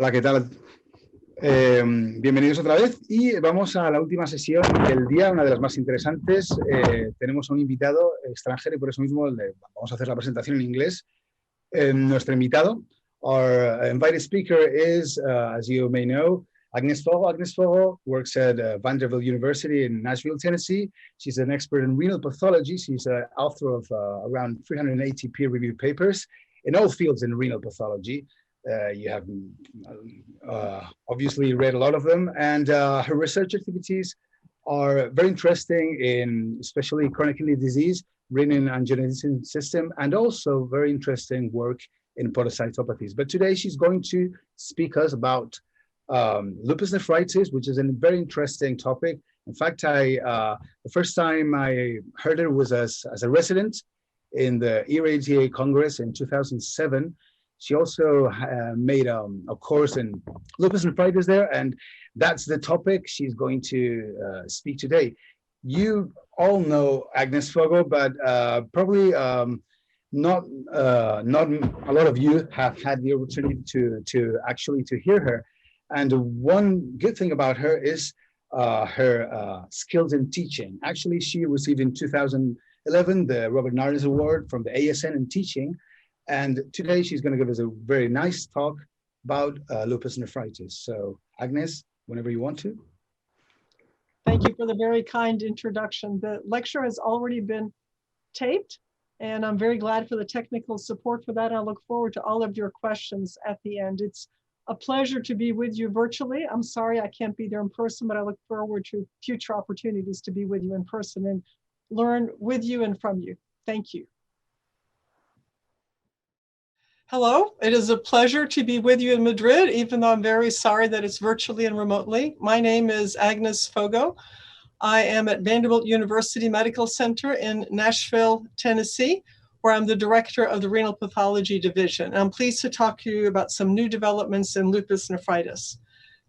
Hola, ¿qué tal? Bienvenidos otra vez y vamos a la última sesión del día, una de las más interesantes. Tenemos a un invitado extranjero y por eso mismo vamos a hacer la presentación en inglés. Nuestro invitado, our invited speaker is, as you may know, Agnes Fogo. Agnes Fogo works at Vanderbilt University in Nashville, Tennessee. She's an expert in renal pathology. She's an author of around 380 peer-reviewed papers in all fields in renal pathology. You have obviously read a lot of them, and her research activities are very interesting in especially chronic kidney disease, renin angiotensin system, and also very interesting work in podocytopathies. But today she's going to speak us about lupus nephritis, which is a very interesting topic. In fact, the first time I heard her was as a resident in the ERATA Congress in 2007. She also made a course in lupus nephritis there, and that's the topic she's going to speak today. You all know Agnes Fogo, but probably not a lot of you have had the opportunity to actually hear her. And one good thing about her is her skills in teaching. Actually, she received in 2011 the Robert Nardes Award from the S.E.N. in teaching. And today she's going to give us a very nice talk about lupus nephritis. So Agnes, whenever you want to. Thank you for the very kind introduction. The lecture has already been taped, and I'm very glad for the technical support for that. I look forward to all of your questions at the end. It's a pleasure to be with you virtually. I'm sorry I can't be there in person, but I look forward to future opportunities to be with you in person and learn with you and from you. Thank you. Hello, it is a pleasure to be with you in Madrid, even though I'm very sorry that it's virtually and remotely. My name is Agnes Fogo. I am at Vanderbilt University Medical Center in Nashville, Tennessee, where I'm the director of the Renal Pathology Division. And I'm pleased to talk to you about some new developments in lupus nephritis.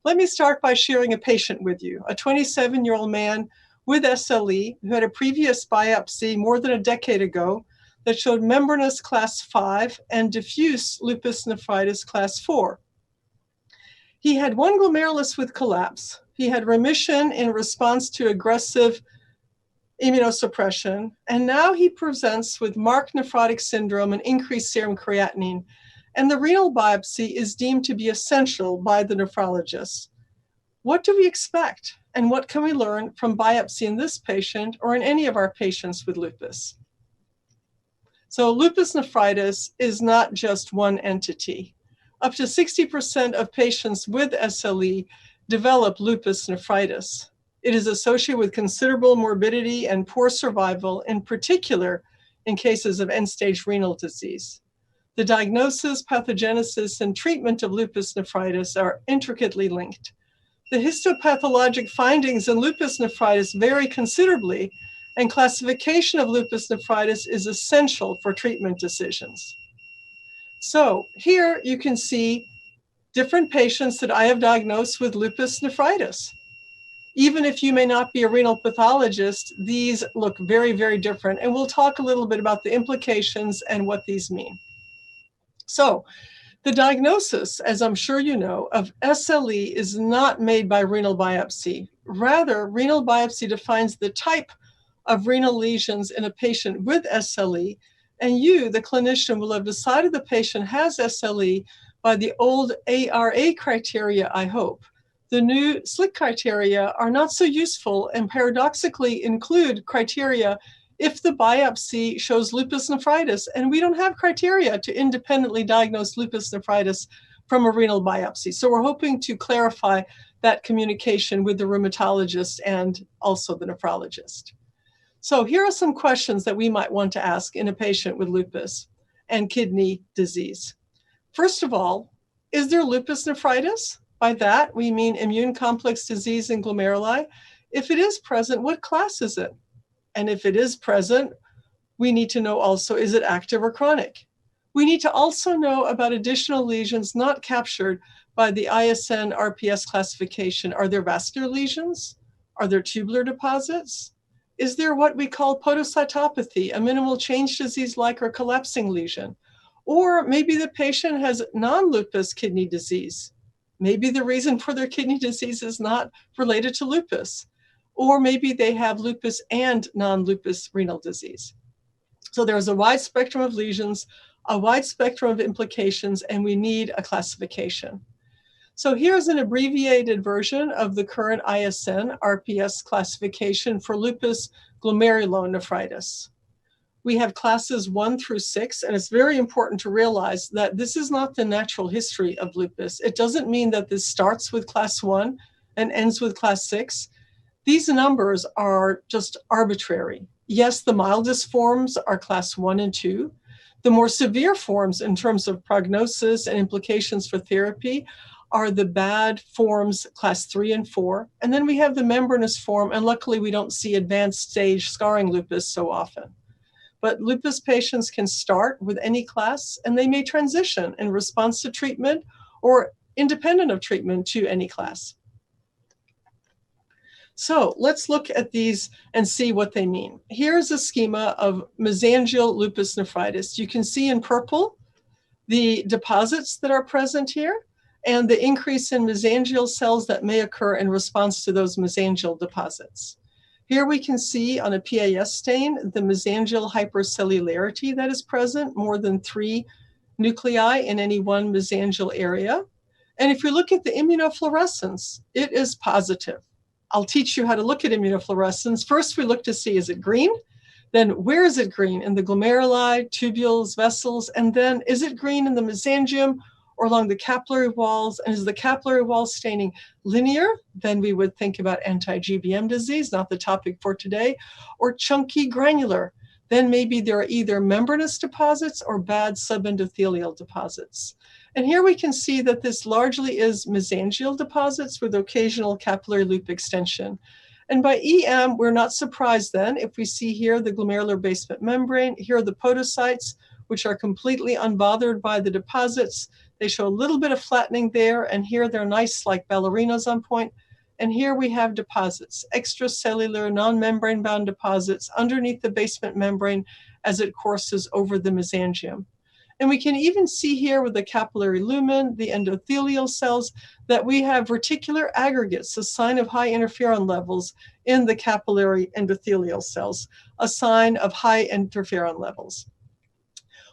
Let me start by sharing a patient with you, a 27-year-old man with SLE who had a previous biopsy more than a decade ago that showed membranous class 5 and diffuse lupus nephritis class 4. He had one glomerulus with collapse. He had remission in response to aggressive immunosuppression, and now he presents with marked nephrotic syndrome and increased serum creatinine, and the renal biopsy is deemed to be essential by the nephrologist. What do we expect, and what can we learn from biopsy in this patient or in any of our patients with lupus? So lupus nephritis is not just one entity. Up to 60% of patients with SLE develop lupus nephritis. It is associated with considerable morbidity and poor survival, in particular in cases of end-stage renal disease. The diagnosis, pathogenesis, and treatment of lupus nephritis are intricately linked. The histopathologic findings in lupus nephritis vary considerably, and classification of lupus nephritis is essential for treatment decisions. So here you can see different patients that I have diagnosed with lupus nephritis. Even if you may not be a renal pathologist, these look very, very different. And we'll talk a little bit about the implications and what these mean. So the diagnosis, as I'm sure you know, of SLE is not made by renal biopsy. Rather, renal biopsy defines the type of renal lesions in a patient with SLE, and you, the clinician, will have decided the patient has SLE by the old ARA criteria, I hope. The new SLIC criteria are not so useful and paradoxically include criteria if the biopsy shows lupus nephritis, and we don't have criteria to independently diagnose lupus nephritis from a renal biopsy. So we're hoping to clarify that communication with the rheumatologist and also the nephrologist. So here are some questions that we might want to ask in a patient with lupus and kidney disease. First of all, is there lupus nephritis? By that, we mean immune complex disease in glomeruli. If it is present, what class is it? And if it is present, we need to know also, is it active or chronic? We need to also know about additional lesions not captured by the ISN RPS classification. Are there vascular lesions? Are there tubular deposits? Is there what we call podocytopathy, a minimal change disease-like or collapsing lesion? Or maybe the patient has non-lupus kidney disease. Maybe the reason for their kidney disease is not related to lupus, or maybe they have lupus and non-lupus renal disease. So there's a wide spectrum of lesions, a wide spectrum of implications, and we need a classification. So here's an abbreviated version of the current ISN RPS classification for lupus glomerulonephritis. We have classes 1 through 6, and it's very important to realize that this is not the natural history of lupus. It doesn't mean that this starts with class 1 and ends with class 6. These numbers are just arbitrary. Yes, the mildest forms are class 1 and 2. The more severe forms in terms of prognosis and implications for therapy are the bad forms, class 3 and 4. And then we have the membranous form, and luckily we don't see advanced stage scarring lupus so often. But lupus patients can start with any class, and they may transition in response to treatment or independent of treatment to any class. So let's look at these and see what they mean. Here's a schema of mesangial lupus nephritis. You can see in purple the deposits that are present here and the increase in mesangial cells that may occur in response to those mesangial deposits. Here we can see on a PAS stain the mesangial hypercellularity that is present, more than 3 nuclei in any one mesangial area. And if you look at the immunofluorescence, it is positive. I'll teach you how to look at immunofluorescence. First, we look to see, is it green? Then where is it green? In the glomeruli, tubules, vessels, and then is it green in the mesangium or along the capillary walls? And is the capillary wall staining linear? Then we would think about anti-GBM disease, not the topic for today, or chunky granular. Then maybe there are either membranous deposits or bad subendothelial deposits. And here we can see that this largely is mesangial deposits with occasional capillary loop extension. And by EM, we're not surprised then if we see here the glomerular basement membrane. Here are the podocytes, which are completely unbothered by the deposits. They show a little bit of flattening there, and here they're nice like ballerinas on point. And here we have deposits, extracellular, non-membrane bound deposits underneath the basement membrane as it courses over the mesangium. And we can even see here with the capillary lumen, the endothelial cells, that we have reticular aggregates, a sign of high interferon levels in the capillary endothelial cells, a sign of high interferon levels.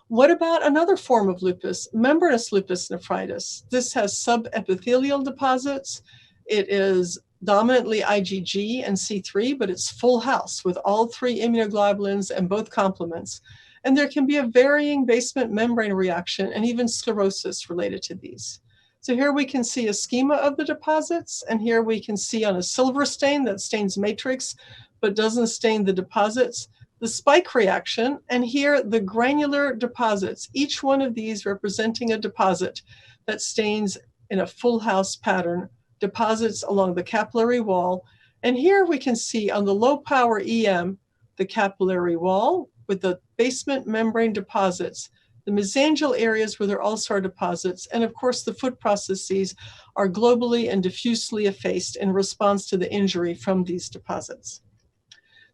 What about another form of lupus, membranous lupus nephritis? This has subepithelial deposits. It is dominantly IgG and C3, but it's full house with all 3 immunoglobulins and both complements. And there can be a varying basement membrane reaction and even sclerosis related to these. So here we can see a schema of the deposits, and here we can see on a silver stain that stains matrix, but doesn't stain the deposits, the spike reaction, and here the granular deposits, each one of these representing a deposit that stains in a full house pattern, deposits along the capillary wall. And here we can see on the low power EM, the capillary wall with the basement membrane deposits, the mesangial areas where there also are deposits, and of course the foot processes are globally and diffusely effaced in response to the injury from these deposits.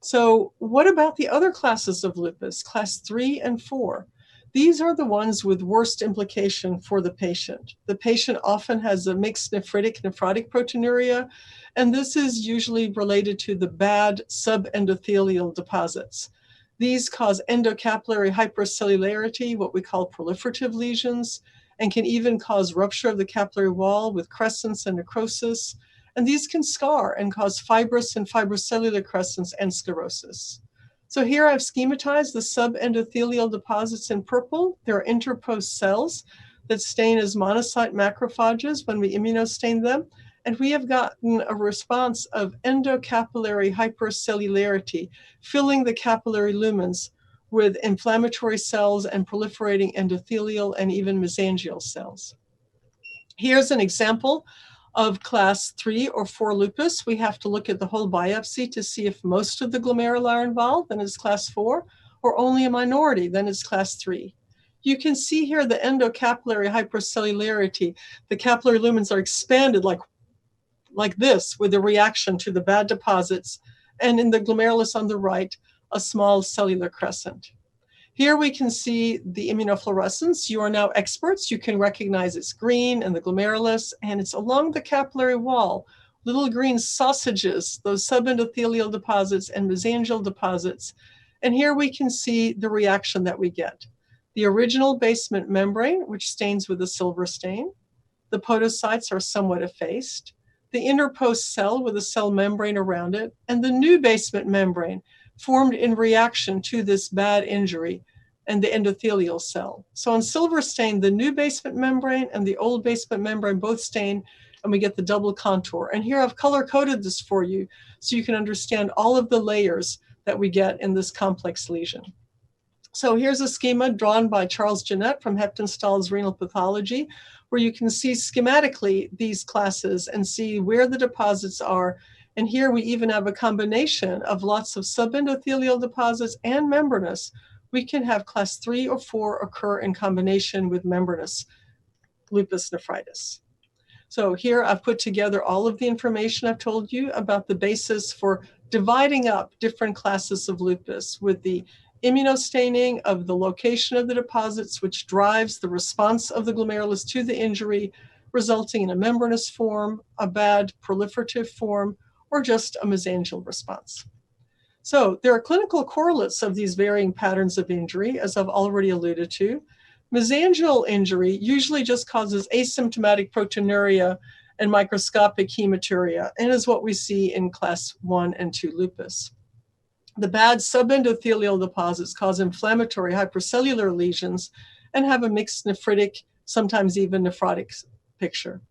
So what about the other classes of lupus, class 3 and 4? These are the ones with worst implication for the patient. The patient often has a mixed nephritic nephrotic proteinuria, and this is usually related to the bad subendothelial deposits. These cause endocapillary hypercellularity, what we call proliferative lesions, and can even cause rupture of the capillary wall with crescents and necrosis. And these can scar and cause fibrous and fibrocellular crescents and sclerosis. So here I've schematized the subendothelial deposits in purple. There are interposed cells that stain as monocyte macrophages when we immunostain them. And we have gotten a response of endocapillary hypercellularity, filling the capillary lumens with inflammatory cells and proliferating endothelial and even mesangial cells. Here's an example of class 3 or 4 lupus. We have to look at the whole biopsy to see if most of the glomeruli are involved, then it's class 4, or only a minority, then it's class 3. You can see here the endocapillary hypercellularity. The capillary lumens are expanded like this with a reaction to the bad deposits, and in the glomerulus on the right, a small cellular crescent. Here we can see the immunofluorescence. You are now experts. You can recognize it's green and the glomerulus, and it's along the capillary wall. Little green sausages, those subendothelial deposits and mesangial deposits. And here we can see the reaction that we get. The original basement membrane, which stains with a silver stain. The podocytes are somewhat effaced. The interpost cell with a cell membrane around it, and the new basement membrane formed in reaction to this bad injury and the endothelial cell. So on silver stain, the new basement membrane and the old basement membrane both stain, and we get the double contour. And here I've color-coded this for you so you can understand all of the layers that we get in this complex lesion. So here's a schema drawn by Charles Jeanette from Heptonstall's Renal Pathology, where you can see schematically these classes and see where the deposits are. And here we even have a combination of lots of subendothelial deposits and membranous. We can have class 3 or 4 occur in combination with membranous lupus nephritis. So here I've put together all of the information I've told you about the basis for dividing up different classes of lupus with the immunostaining of the location of the deposits, which drives the response of the glomerulus to the injury, resulting in a membranous form, a bad proliferative form, or just a mesangial response. So there are clinical correlates of these varying patterns of injury, as I've already alluded to. Mesangial injury usually just causes asymptomatic proteinuria and microscopic hematuria, and is what we see in class 1 and 2 lupus. The bad subendothelial deposits cause inflammatory hypercellular lesions and have a mixed nephritic, sometimes even nephrotic picture.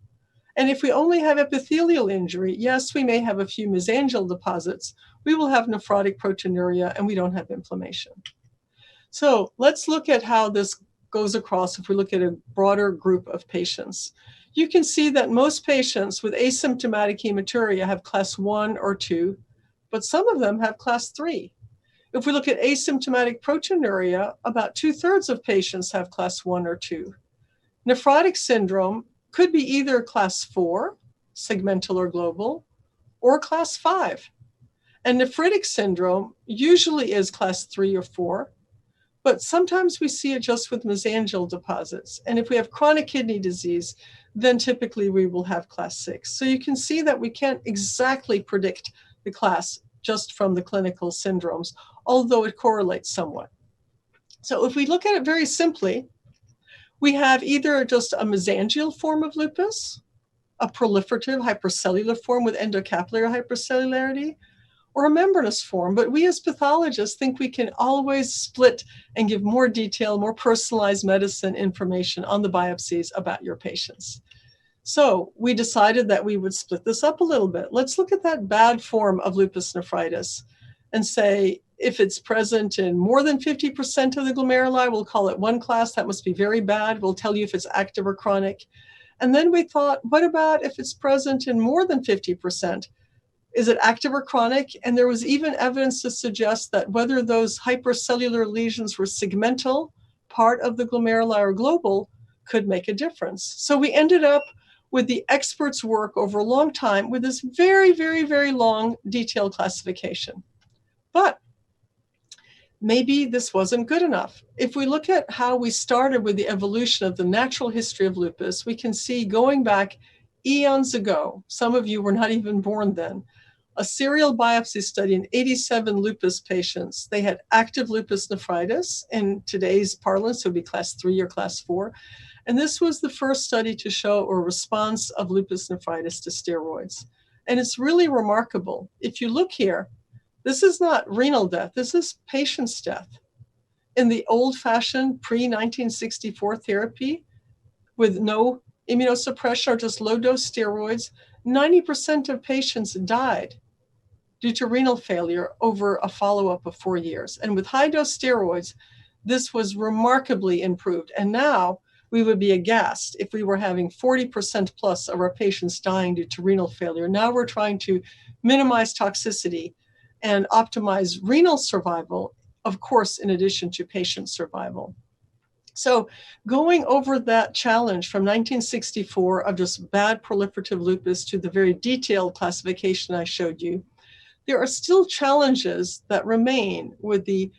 And if we only have epithelial injury, yes, we may have a few mesangial deposits. We will have nephrotic proteinuria and we don't have inflammation. So let's look at how this goes across if we look at a broader group of patients. You can see that most patients with asymptomatic hematuria have class 1 or 2, but some of them have class 3. If we look at asymptomatic proteinuria, about 2/3 of patients have class 1 or 2. Nephrotic syndrome could be either class 4, segmental or global, or class 5. And nephritic syndrome usually is class 3 or 4, but sometimes we see it just with mesangial deposits. And if we have chronic kidney disease, then typically we will have class 6. So you can see that we can't exactly predict the class just from the clinical syndromes, although it correlates somewhat. So if we look at it very simply, we have either just a mesangial form of lupus, a proliferative hypercellular form with endocapillary hypercellularity, or a membranous form. But we as pathologists think we can always split and give more detail, more personalized medicine information on the biopsies about your patients. So we decided that we would split this up a little bit. Let's look at that bad form of lupus nephritis and say, if it's present in more than 50% of the glomeruli, we'll call it one class. That must be very bad. We'll tell you if it's active or chronic. And then we thought, what about if it's present in more than 50%? Is it active or chronic? And there was even evidence to suggest that whether those hypercellular lesions were segmental, part of the glomeruli, or global, could make a difference. So we ended up with the experts' work over a long time with this very, very, very long detailed classification. But maybe this wasn't good enough. If we look at how we started with the evolution of the natural history of lupus, we can see going back eons ago, some of you were not even born then, a serial biopsy study in 87 lupus patients. They had active lupus nephritis, in today's parlance, it would be class 3 or class 4. And this was the first study to show a response of lupus nephritis to steroids. And it's really remarkable. If you look here, this is not renal death, this is patient's death. In the old-fashioned pre-1964 therapy with no immunosuppression or just low-dose steroids, 90% of patients died due to renal failure over a follow-up of 4 years. And with high-dose steroids, this was remarkably improved. And now we would be aghast if we were having 40% plus of our patients dying due to renal failure. Now we're trying to minimize toxicity and optimize renal survival, of course, in addition to patient survival. So going over that challenge from 1964 of just bad proliferative lupus to the very detailed classification I showed you, there are still challenges that remain with the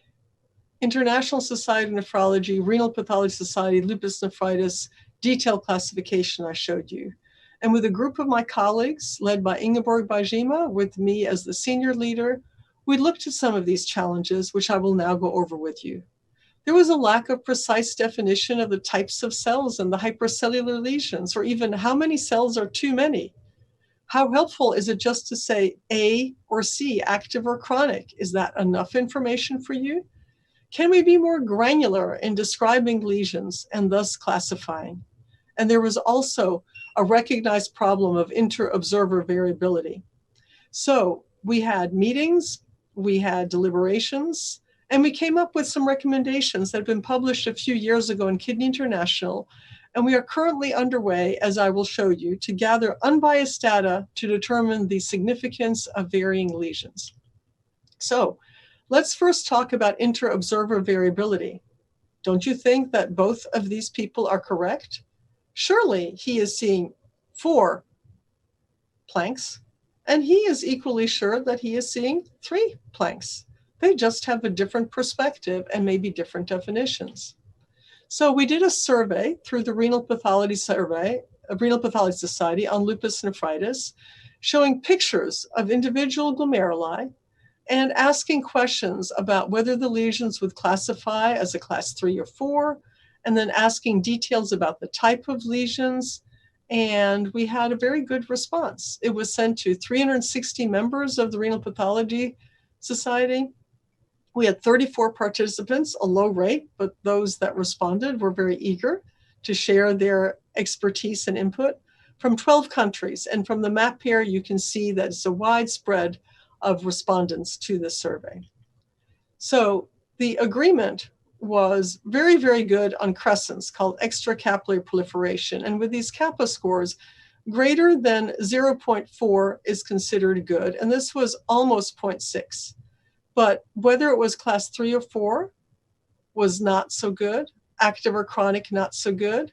International Society of Nephrology, Renal Pathology Society, Lupus Nephritis, detailed classification I showed you. And with a group of my colleagues, led by Ingeborg Bajima, with me as the senior leader, we looked at some of these challenges, which I will now go over with you. There was a lack of precise definition of the types of cells and the hypercellular lesions, or even how many cells are too many. How helpful is it just to say A or C, active or chronic? Is that enough information for you? Can we be more granular in describing lesions and thus classifying? And there was also a recognized problem of inter-observer variability. So we had meetings, we had deliberations, and we came up with some recommendations that have been published a few years ago in Kidney International. And we are currently underway, as I will show you, to gather unbiased data to determine the significance of varying lesions. So let's first talk about inter-observer variability. Don't you think that both of these people are correct? Surely he is seeing 4 planks, and he is equally sure that he is seeing 3 planks. They just have a different perspective and maybe different definitions. So we did a survey through the Renal Pathology Society on lupus nephritis, showing pictures of individual glomeruli and asking questions about whether the lesions would classify as a class 3 or 4, and then asking details about the type of lesions. And we had a very good response. It was sent to 360 members of the Renal Pathology Society. We had 34 participants, a low rate, but those that responded were very eager to share their expertise and input from 12 countries. And from the map here, you can see that it's a widespread of respondents to this survey. So the agreement was very, very good on crescents called extracapillary proliferation. And with these kappa scores, greater than 0.4 is considered good. And this was almost 0.6. But whether it was class 3 or 4 was not so good. Active or chronic, not so good.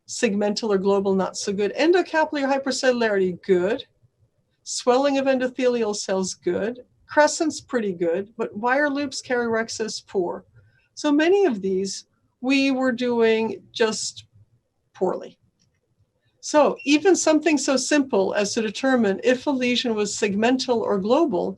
Segmental or global, not so good. Endocapillary hypercellularity, good. Swelling of endothelial cells, good. Crescents, pretty good. But wire loops, caryorrhexis, poor. So many of these we were doing just poorly. So even something so simple as to determine if a lesion was segmental or global,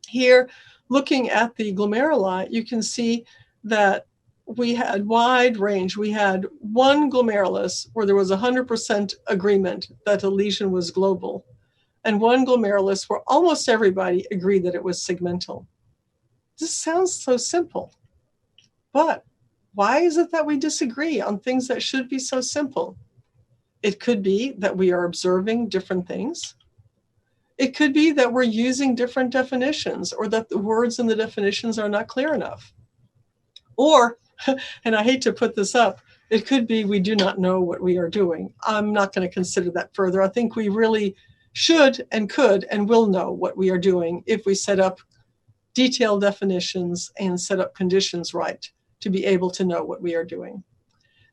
here, looking at the glomeruli, you can see that we had wide range. We had one glomerulus where there was 100% agreement that a lesion was global, and one glomerulus where almost everybody agreed that it was segmental. This sounds so simple, but why is it that we disagree on things that should be so simple? It could be that we are observing different things. It could be that we're using different definitions, or that the words in the definitions are not clear enough. Or, and I hate to put this up, it could be we do not know what we are doing. I'm not going to consider that further. I think we really should and could and will know what we are doing if we set up detailed definitions and set up conditions right to be able to know what we are doing.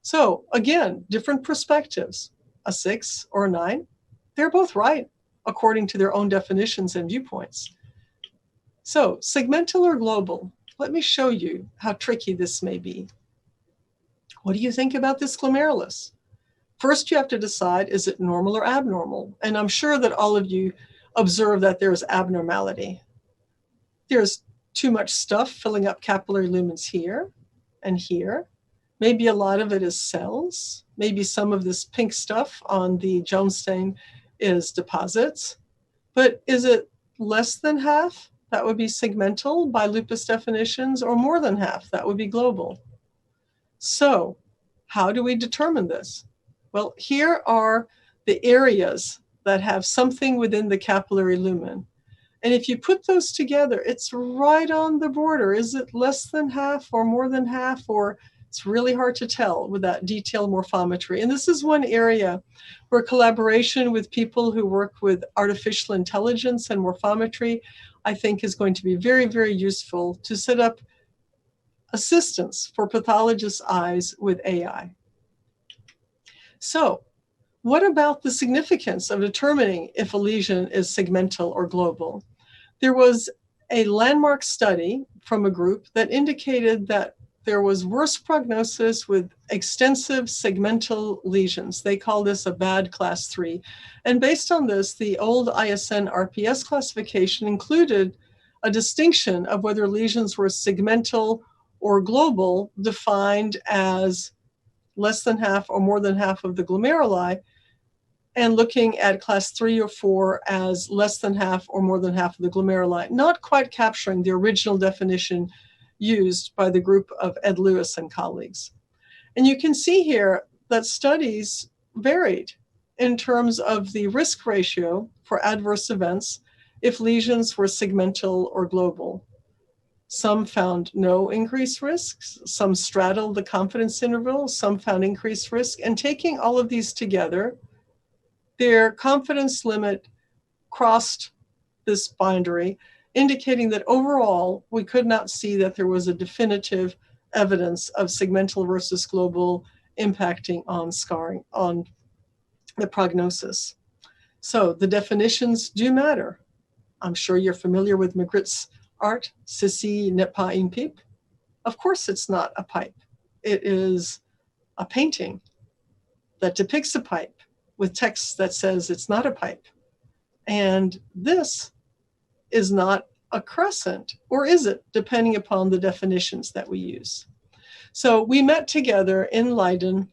So again, different perspectives, a 6 or a 9, they're both right according to their own definitions and viewpoints. So segmental or global, let me show you how tricky this may be. What do you think about this glomerulus? First, you have to decide, is it normal or abnormal? And I'm sure that all of you observe that there's abnormality. There's too much stuff filling up capillary lumens here and here. Maybe a lot of it is cells. Maybe some of this pink stuff on the Jones stain is deposits. But is it less than half? That would be segmental by lupus definitions, or more than half? That would be global. So how do we determine this? Well, here are the areas that have something within the capillary lumen. And if you put those together, it's right on the border. Is it less than half or more than half? Or it's really hard to tell with that detailed morphometry. And this is one area where collaboration with people who work with artificial intelligence and morphometry, I think, is going to be very, very useful to set up assistance for pathologists' eyes with AI. So what about the significance of determining if a lesion is segmental or global? There was a landmark study from a group that indicated that there was worse prognosis with extensive segmental lesions. They call this a bad class 3. And based on this, the old ISN RPS classification included a distinction of whether lesions were segmental or global, defined as less than half or more than half of the glomeruli, and looking at class 3 or 4 as less than half or more than half of the glomeruli, not quite capturing the original definition used by the group of Ed Lewis and colleagues. And you can see here that studies varied in terms of the risk ratio for adverse events if lesions were segmental or global. Some found no increased risks, some straddled the confidence interval, some found increased risk, and taking all of these together, their confidence limit crossed this boundary, indicating that overall, we could not see that there was a definitive evidence of segmental versus global impacting on scarring, on the prognosis. So the definitions do matter. I'm sure you're familiar with Magritte's art, Ceci n'est pas une pipe. Of course it's not a pipe. It is a painting that depicts a pipe with text that says it's not a pipe. And this is not a crescent, or is it, depending upon the definitions that we use. So we met together in Leiden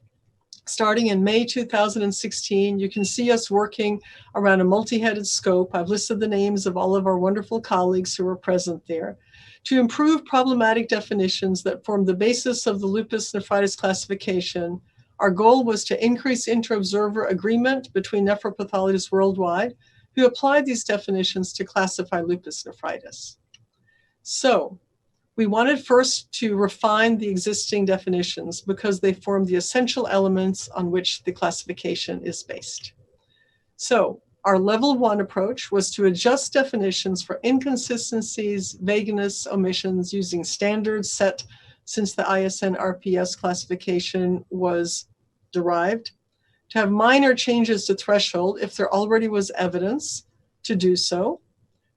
starting in May 2016. You can see us working around a multi-headed scope. I've listed the names of all of our wonderful colleagues who were present there to improve problematic definitions that form the basis of the lupus nephritis classification. Our goal was to increase inter-observer agreement between nephropathologists worldwide who applied these definitions to classify lupus nephritis. So we wanted first to refine the existing definitions because they form the essential elements on which the classification is based. So our level 1 approach was to adjust definitions for inconsistencies, vagueness, omissions using standards set since the ISN RPS classification was derived, to have minor changes to threshold if there already was evidence to do so,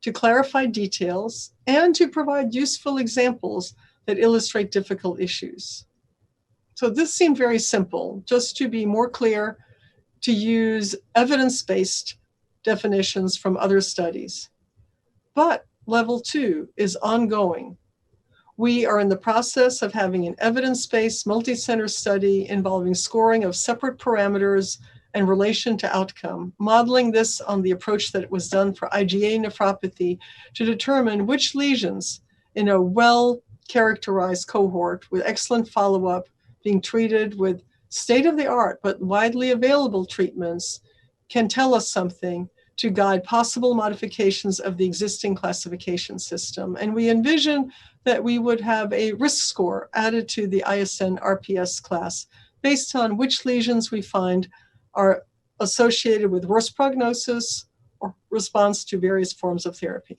to clarify details, and to provide useful examples that illustrate difficult issues. So this seemed very simple, just to be more clear, to use evidence-based definitions from other studies. But level 2 is ongoing. We are in the process of having an evidence-based multi-center study involving scoring of separate parameters and relation to outcome, modeling this on the approach that was done for IgA nephropathy to determine which lesions in a well-characterized cohort with excellent follow-up being treated with state-of-the-art but widely available treatments can tell us something to guide possible modifications of the existing classification system. And we envision that we would have a risk score added to the ISN RPS class based on which lesions we find are associated with worse prognosis or response to various forms of therapy.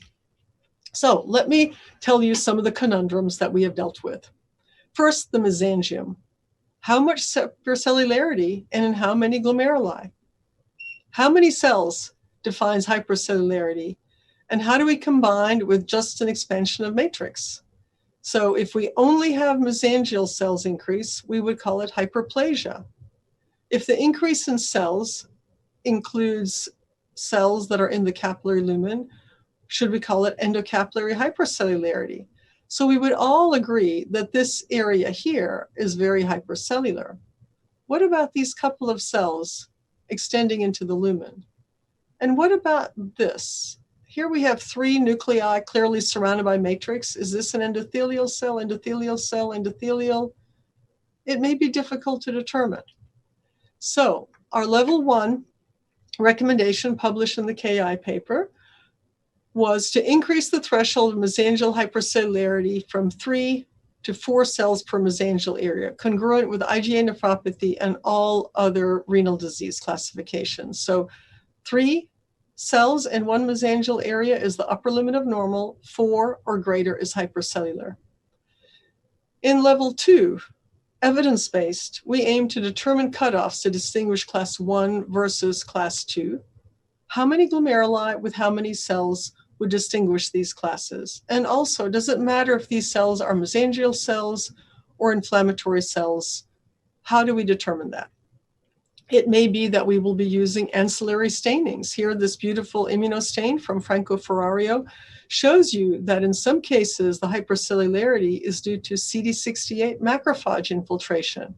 So let me tell you some of the conundrums that we have dealt with. First, the mesangium. How much hypercellularity and in how many glomeruli? How many cells defines hypercellularity? And how do we combine with just an expansion of matrix? So if we only have mesangial cells increase, we would call it hyperplasia. If the increase in cells includes cells that are in the capillary lumen, should we call it endocapillary hypercellularity? So we would all agree that this area here is very hypercellular. What about these couple of cells extending into the lumen? And what about this? Here we have 3 nuclei clearly surrounded by matrix. Is this an endothelial cell, endothelial cell, endothelial? It may be difficult to determine. So our level 1 recommendation published in the KI paper was to increase the threshold of mesangial hypercellularity from 3 to 4 cells per mesangial area, congruent with IgA nephropathy and all other renal disease classifications. So 3 cells in 1 mesangial area is the upper limit of normal, 4 or greater is hypercellular. In level 2, evidence-based, we aim to determine cutoffs to distinguish class 1 versus class 2. How many glomeruli with how many cells would distinguish these classes? And also, does it matter if these cells are mesangial cells or inflammatory cells? How do we determine that? It may be that we will be using ancillary stainings. Here, this beautiful immunostain from Franco Ferrario shows you that in some cases, the hypercellularity is due to CD68 macrophage infiltration.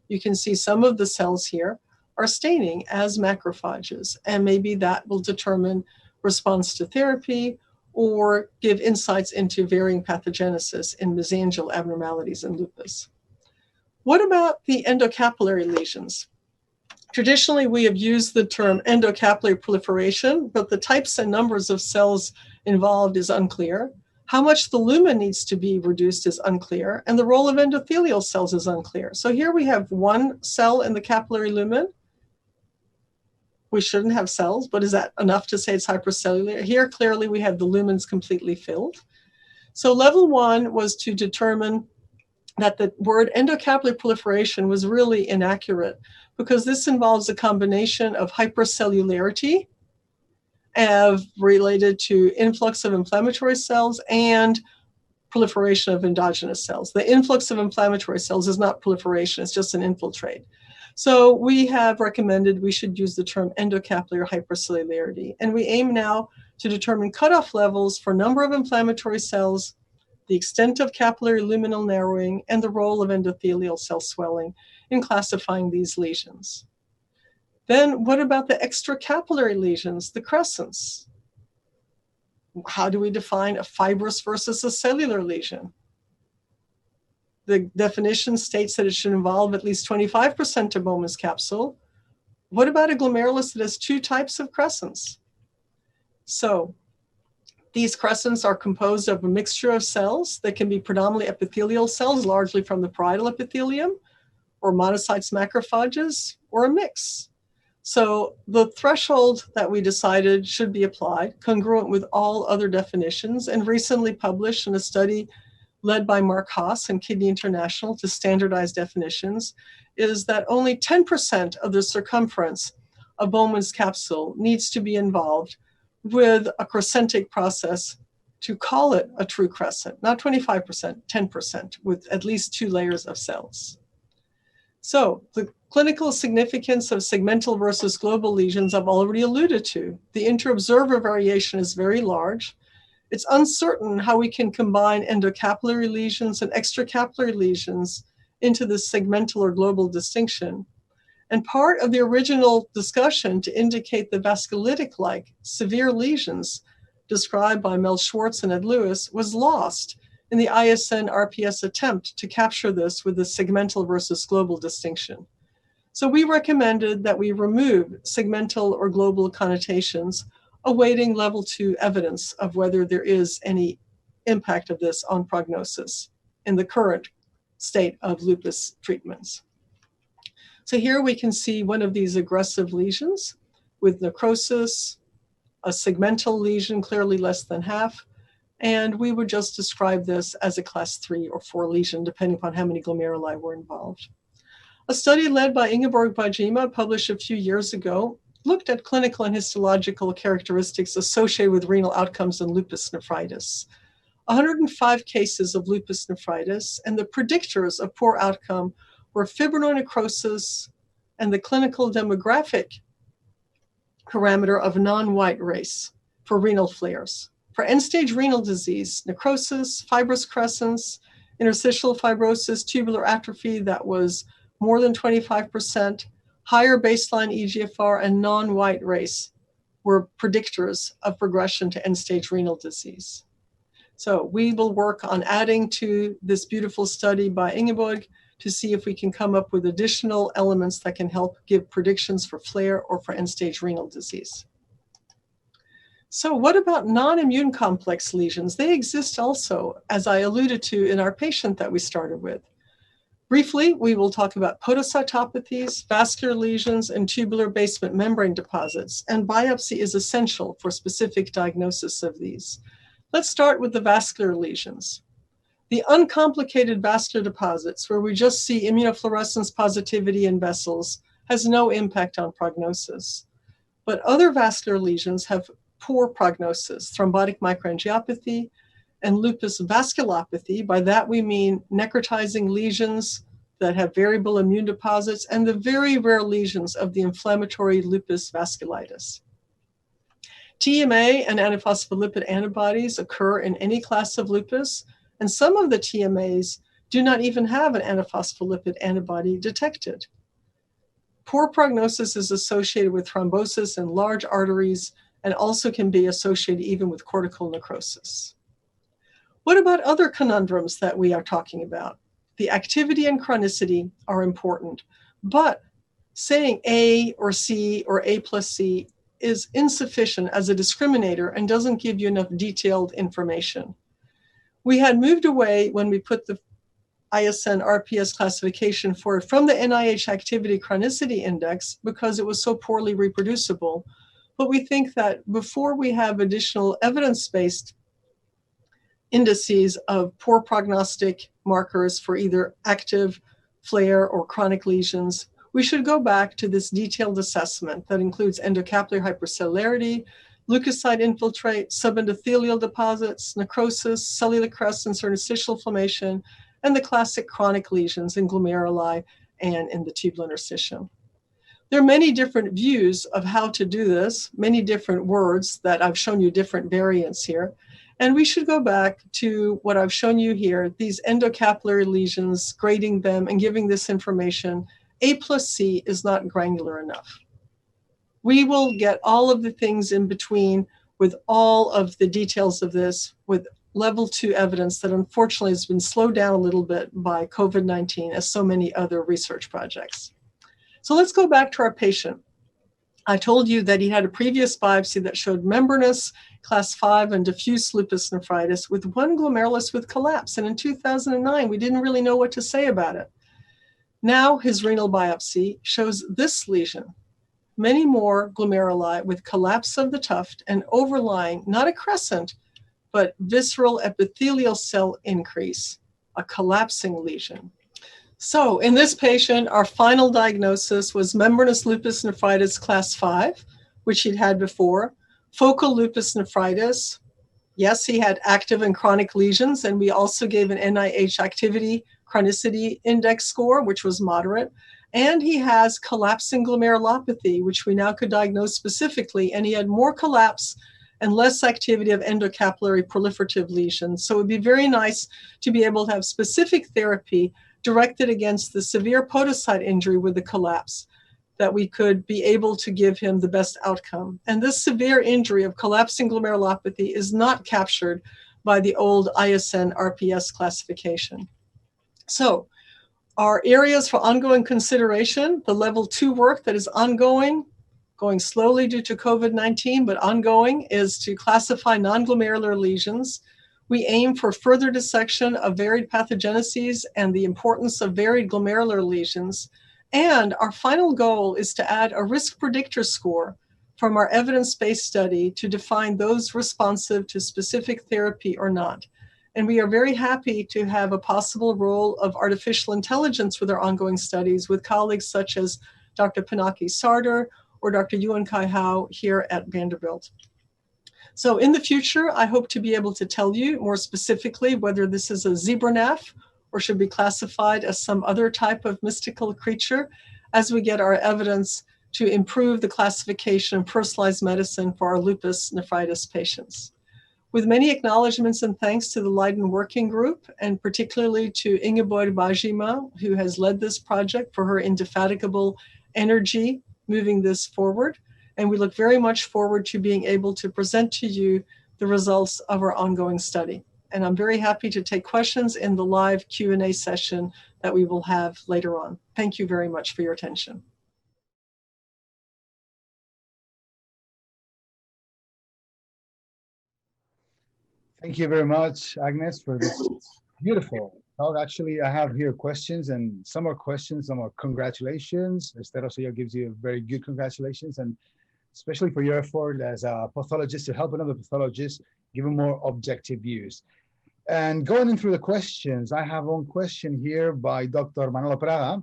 You can see some of the cells here are staining as macrophages, and maybe that will determine response to therapy or give insights into varying pathogenesis in mesangial abnormalities in lupus. What about the endocapillary lesions? Traditionally, we have used the term endocapillary proliferation, but the types and numbers of cells involved is unclear. How much the lumen needs to be reduced is unclear, and the role of endothelial cells is unclear. So here we have one cell in the capillary lumen. We shouldn't have cells, but is that enough to say it's hypercellular? Here, clearly, we have the lumens completely filled. So level one was to determine that the word endocapillary proliferation was really inaccurate because this involves a combination of hypercellularity related to influx of inflammatory cells and proliferation of endogenous cells. The influx of inflammatory cells is not proliferation, it's just an infiltrate. So we have recommended we should use the term endocapillary hypercellularity. And we aim now to determine cutoff levels for number of inflammatory cells, the extent of capillary luminal narrowing, and the role of endothelial cell swelling in classifying these lesions. Then what about the extracapillary lesions, the crescents? How do we define a fibrous versus a cellular lesion? The definition states that it should involve at least 25% of Bowman's capsule. What about a glomerulus that has two types of crescents? So these crescents are composed of a mixture of cells that can be predominantly epithelial cells, largely from the parietal epithelium, or monocytes, macrophages, or a mix. So the threshold that we decided should be applied, congruent with all other definitions, and recently published in a study led by Mark Haas and Kidney International to standardize definitions, is that only 10% of the circumference of Bowman's capsule needs to be involved with a crescentic process to call it a true crescent, not 25%, 10%, with at least 2 layers of cells. So the clinical significance of segmental versus global lesions I've already alluded to. The interobserver variation is very large. It's uncertain how we can combine endocapillary lesions and extracapillary lesions into this segmental or global distinction. And part of the original discussion to indicate the vasculitic-like severe lesions described by Mel Schwartz and Ed Lewis was lost in the S.E.N. RPS attempt to capture this with the segmental versus global distinction. So we recommended that we remove segmental or global connotations, awaiting level 2 evidence of whether there is any impact of this on prognosis in the current state of lupus treatments. So here we can see one of these aggressive lesions with necrosis, a segmental lesion clearly less than half, and we would just describe this as a class 3 or 4 lesion, depending upon how many glomeruli were involved. A study led by Ingeborg Bajima, published a few years ago, looked at clinical and histological characteristics associated with renal outcomes in lupus nephritis. 105 cases of lupus nephritis, and the predictors of poor outcome were fibrinonecrosis and the clinical demographic parameter of non-white race for renal flares. For end-stage renal disease, necrosis, fibrous crescents, interstitial fibrosis, tubular atrophy that was more than 25%, higher baseline eGFR, and non-white race were predictors of progression to end-stage renal disease. So we will work on adding to this beautiful study by Ingeborg to see if we can come up with additional elements that can help give predictions for flare or for end-stage renal disease. So what about non-immune complex lesions? They exist also, as I alluded to in our patient that we started with. Briefly, we will talk about podocytopathies, vascular lesions, and tubular basement membrane deposits, and biopsy is essential for specific diagnosis of these. Let's start with the vascular lesions. The uncomplicated vascular deposits, where we just see immunofluorescence positivity in vessels, has no impact on prognosis. But other vascular lesions have poor prognosis, thrombotic microangiopathy, and lupus vasculopathy. By that we mean necrotizing lesions that have variable immune deposits and the very rare lesions of the inflammatory lupus vasculitis. TMA and antiphospholipid antibodies occur in any class of lupus, and some of the TMAs do not even have an antiphospholipid antibody detected. Poor prognosis is associated with thrombosis in large arteries and also can be associated even with cortical necrosis. What about other conundrums that we are talking about? The activity and chronicity are important, but saying A or C or A plus C is insufficient as a discriminator and doesn't give you enough detailed information. We had moved away when we put the ISN RPS classification for it from the NIH Activity Chronicity Index because it was so poorly reproducible. But we think that before we have additional evidence-based indices of poor prognostic markers for either active, flare, or chronic lesions, we should go back to this detailed assessment that includes endocapillary hypercellularity, leukocyte infiltrate, subendothelial deposits, necrosis, cellular crescents or interstitial inflammation, and the classic chronic lesions in glomeruli and in the tubular interstitium. There are many different views of how to do this, many different words that I've shown you different variants here. And we should go back to what I've shown you here, these endocapillary lesions, grading them and giving this information. A plus C is not granular enough. We will get all of the things in between with all of the details of this with level 2 evidence that unfortunately has been slowed down a little bit by COVID-19 as so many other research projects. So let's go back to our patient. I told you that he had a previous biopsy that showed membranous, class 5, and diffuse lupus nephritis with one glomerulus with collapse. And in 2009, we didn't really know what to say about it. Now his renal biopsy shows this lesion, many more glomeruli with collapse of the tuft and overlying, not a crescent, but visceral epithelial cell increase, a collapsing lesion. So in this patient, our final diagnosis was membranous lupus nephritis class 5, which he'd had before, focal lupus nephritis. Yes, he had active and chronic lesions, and we also gave an NIH activity chronicity index score, which was moderate. And he has collapsing glomerulopathy, which we now could diagnose specifically, and he had more collapse and less activity of endocapillary proliferative lesions. So it would be very nice to be able to have specific therapy directed against the severe podocyte injury with the collapse, that we could be able to give him the best outcome. And this severe injury of collapsing glomerulopathy is not captured by the old ISN RPS classification. So our areas for ongoing consideration, the level 2 work that is ongoing, going slowly due to COVID-19, but ongoing, is to classify non-glomerular lesions. We aim for further dissection of varied pathogeneses and the importance of varied glomerular lesions. And our final goal is to add a risk predictor score from our evidence-based study to define those responsive to specific therapy or not. And we are very happy to have a possible role of artificial intelligence with our ongoing studies with colleagues such as Dr. Pinaki Sarder or Dr. Yuan Kai Hao here at Vanderbilt. So in the future, I hope to be able to tell you more specifically whether this is a zebra-neph or should be classified as some other type of mystical creature as we get our evidence to improve the classification of personalized medicine for our lupus nephritis patients. With many acknowledgements and thanks to the Leiden Working Group, and particularly to Ingeborg Bajima, who has led this project for her indefatigable energy moving this forward. And we look very much forward to being able to present to you the results of our ongoing study. And I'm very happy to take questions in the live Q&A session that we will have later on. Thank you very much for your attention. Thank you very much, Agnes, for this beautiful talk. Actually, I have here questions, and some are questions, some are congratulations. Esther Osoyo gives you a very good congratulations, and especially for your effort as a pathologist to help another pathologist give them more objective views. And going in through the questions, I have one question here by Dr. Manolo Prada,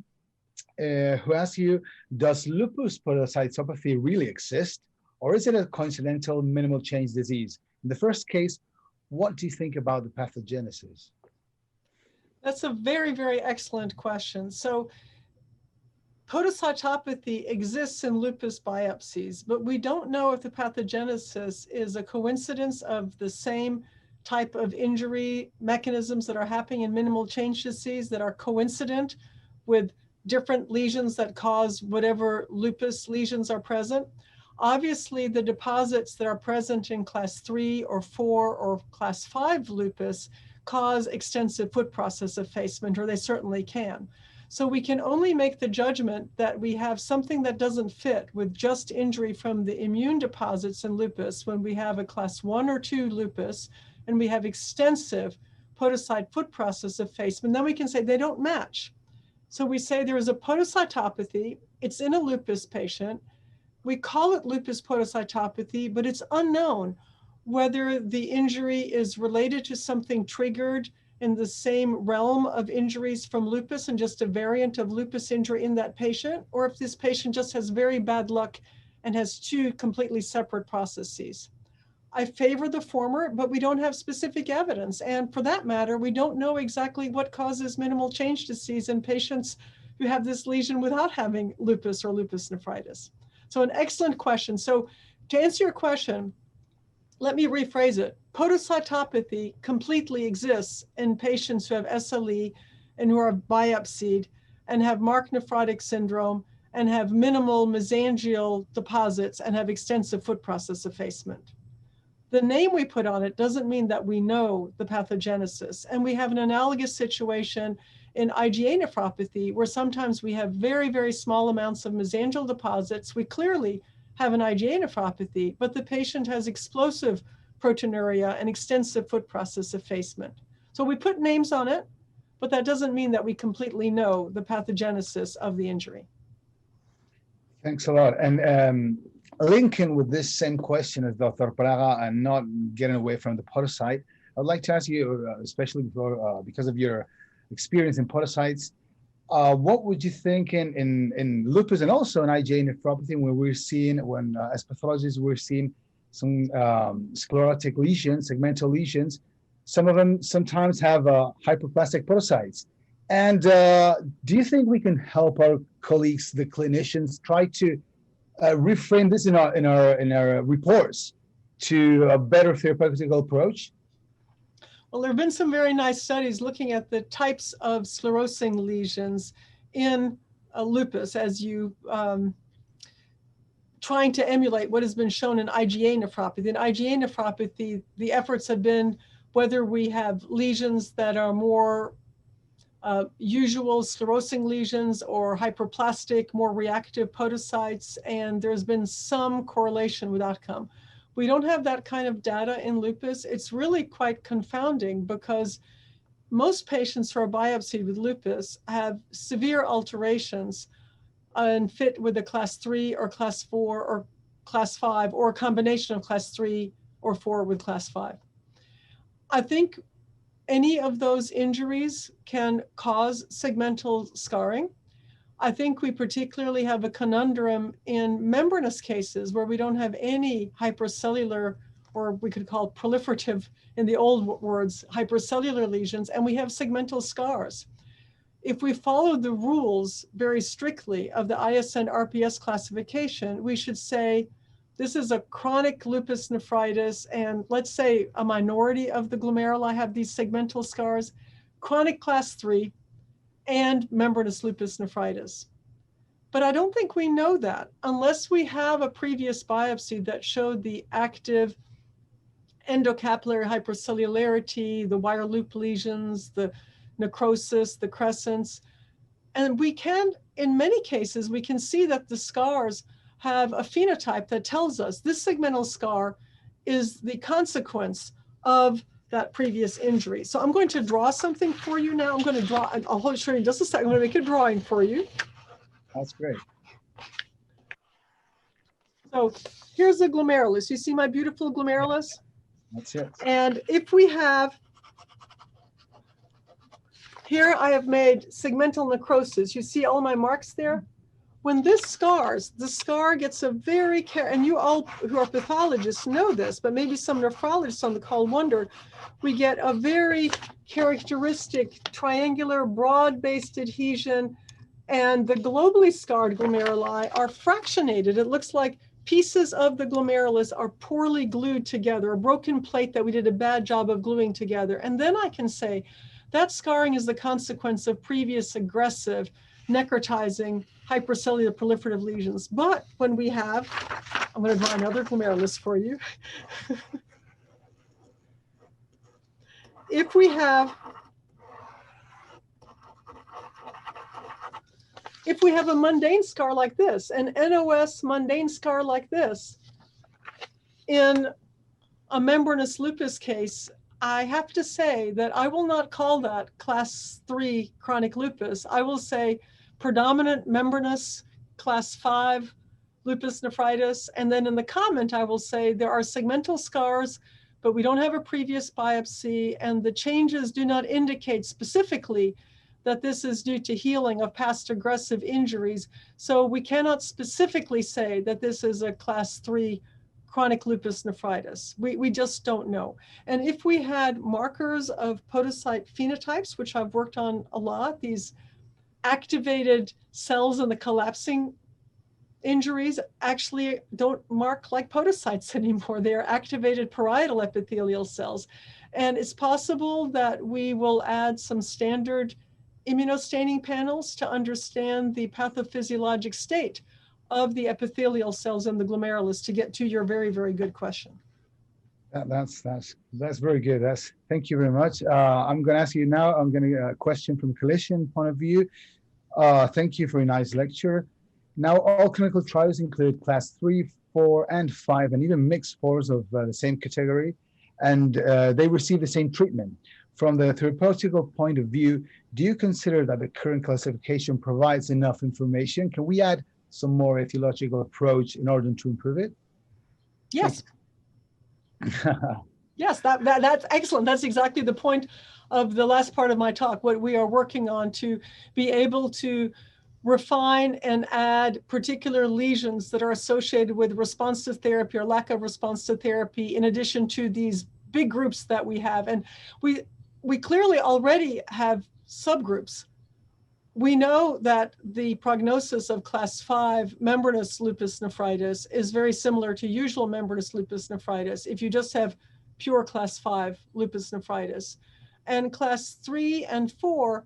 who asks you, does lupus podocytopathy really exist? or is it a coincidental minimal change disease? In the first case, what do you think about the pathogenesis? That's a very, very excellent question. So podocytopathy exists in lupus biopsies, but we don't know if the pathogenesis is a coincidence of the same type of injury mechanisms that are happening in minimal change disease that are coincident with different lesions that cause whatever lupus lesions are present. Obviously, the deposits that are present in class 3 or 4 or class 5 lupus cause extensive foot process effacement, or they certainly can. So we can only make the judgment that we have something that doesn't fit with just injury from the immune deposits in lupus when we have a class 1 or 2 lupus and we have extensive podocyte foot process effacement. Then we can say they don't match. So we say there is a podocytopathy, it's in a lupus patient. We call it lupus podocytopathy, but it's unknown whether the injury is related to something triggered in the same realm of injuries from lupus and just a variant of lupus injury in that patient, or if this patient just has very bad luck and has two completely separate processes. I favor the former, but we don't have specific evidence. And for that matter, we don't know exactly what causes minimal change disease in patients who have this lesion without having lupus or lupus nephritis. So an excellent question. So to answer your question, let me rephrase it. Podocytopathy completely exists in patients who have SLE and who are biopsied and have marked nephrotic syndrome and have minimal mesangial deposits and have extensive foot process effacement. The name we put on it doesn't mean that we know the pathogenesis. And we have an analogous situation in IgA nephropathy, where sometimes we have very, very small amounts of mesangial deposits. We clearly have an IgA nephropathy, but the patient has explosive proteinuria and extensive foot process effacement. So we put names on it, but that doesn't mean that we completely know the pathogenesis of the injury. Thanks a lot. And linking with this same question as Dr. Praga and not getting away from the podocyte, I'd like to ask you, especially because of your experience in podocytes, what would you think in lupus and also in IgA nephropathy when as pathologists we're seeing some sclerotic lesions, segmental lesions? Some of them sometimes have hyperplastic podocytes. And do you think we can help our colleagues, the clinicians, try to reframe this in our reports to a better therapeutic approach? Well, there have been some very nice studies looking at the types of sclerosing lesions in lupus as you trying to emulate what has been shown in IgA nephropathy. In IgA nephropathy, the efforts have been whether we have lesions that are more usual sclerosing lesions or hyperplastic, more reactive podocytes, and there's been some correlation with outcome. We don't have that kind of data in lupus. It's really quite confounding because most patients who are biopsied with lupus have severe alterations and fit with a class 3 or class 4 or class 5 or a combination of class 3 or 4 with class 5. I think any of those injuries can cause segmental scarring. I think we particularly have a conundrum in membranous cases where we don't have any hypercellular, or we could call proliferative in the old words, hypercellular lesions, and we have segmental scars. If we follow the rules very strictly of the ISN RPS classification, we should say this is a chronic lupus nephritis, and let's say a minority of the glomeruli have these segmental scars, chronic class 3, and membranous lupus nephritis. But I don't think we know that unless we have a previous biopsy that showed the active endocapillary hypercellularity, the wire loop lesions, the necrosis, the crescents. And we can, in many cases, we can see that the scars have a phenotype that tells us this segmental scar is the consequence of that previous injury. So I'm going to draw something for you now. I'm going to draw, and I'll show you in just a second. I'm going to make a drawing for you. That's great. So here's the glomerulus. You see my beautiful glomerulus? That's it. And if we have, here I have made segmental necrosis. You see all my marks there? when this scars, the scar gets a very and you all who are pathologists know this, but maybe some nephrologists on the call wondered, we get a very characteristic triangular broad-based adhesion, and the globally scarred glomeruli are fractionated. It looks like pieces of the glomerulus are poorly glued together, a broken plate that we did a bad job of gluing together. And then I can say that scarring is the consequence of previous aggressive necrotizing hypercellular proliferative lesions. But when we have, I'm going to draw another glomerulus for you. If we have a mundane scar like this, an NOS mundane scar like this, in a membranous lupus case, I have to say that I will not call that class 3 chronic lupus. I will say predominant membranous class 5 lupus nephritis. And then in the comment, I will say there are segmental scars, but we don't have a previous biopsy, and the changes do not indicate specifically that this is due to healing of past aggressive injuries. So we cannot specifically say that this is a class 3 chronic lupus nephritis. We just don't know. And if we had markers of podocyte phenotypes, which I've worked on a lot, these activated cells in the collapsing injuries actually don't mark like podocytes anymore. They are activated parietal epithelial cells. And it's possible that we will add some standard immunostaining panels to understand the pathophysiologic state of the epithelial cells in the glomerulus to get to your very, very good question. That's very good. Thank you very much. I'm going to ask you now, I'm going to a question from clinician point of view. Thank you for a nice lecture. Now, all clinical trials include class 3, 4, and 5, and even mixed 4s of the same category, and they receive the same treatment. From the therapeutical point of view, do you consider that the current classification provides enough information? Can we add some more etiological approach in order to improve it? Yes. Yes, that's excellent. That's exactly the point of the last part of my talk, what we are working on to be able to refine and add particular lesions that are associated with response to therapy or lack of response to therapy, in addition to these big groups that we have. And we clearly already have subgroups. We know that the prognosis of class 5 membranous lupus nephritis is very similar to usual membranous lupus nephritis if you just have pure class 5 lupus nephritis. And class 3 and 4